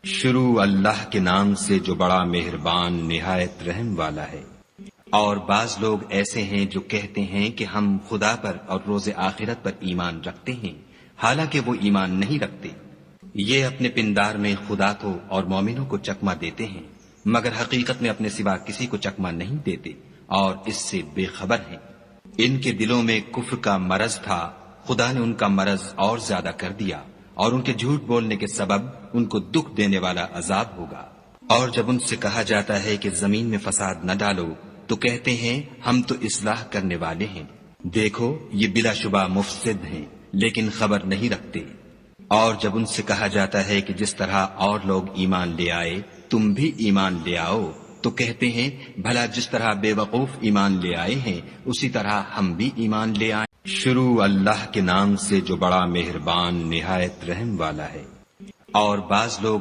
شروع اللہ کے نام سے جو بڑا مہربان نہایت رحم والا ہے۔ اور بعض لوگ ایسے ہیں جو کہتے ہیں کہ ہم خدا پر اور روز آخرت پر ایمان رکھتے ہیں، حالانکہ وہ ایمان نہیں رکھتے۔ یہ اپنے پندار میں خدا کو اور مومنوں کو چکمہ دیتے ہیں، مگر حقیقت میں اپنے سوا کسی کو چکمہ نہیں دیتے اور اس سے بے خبر ہیں۔ ان کے دلوں میں کفر کا مرض تھا، خدا نے ان کا مرض اور زیادہ کر دیا، اور ان کے جھوٹ بولنے کے سبب ان کو دکھ دینے والا عذاب ہوگا۔ اور جب ان سے کہا جاتا ہے کہ زمین میں فساد نہ ڈالو تو کہتے ہیں ہم تو اصلاح کرنے والے ہیں، دیکھو یہ بلا شبہ مفسد ہیں لیکن خبر نہیں رکھتے۔ اور جب ان سے کہا جاتا ہے کہ جس طرح اور لوگ ایمان لے آئے تم بھی ایمان لے آؤ تو کہتے ہیں بھلا جس طرح بے وقوف ایمان لے آئے ہیں اسی طرح ہم بھی ایمان لے آئیں۔ شروع اللہ کے نام سے جو بڑا مہربان نہایت رحم والا ہے۔ اور بعض لوگ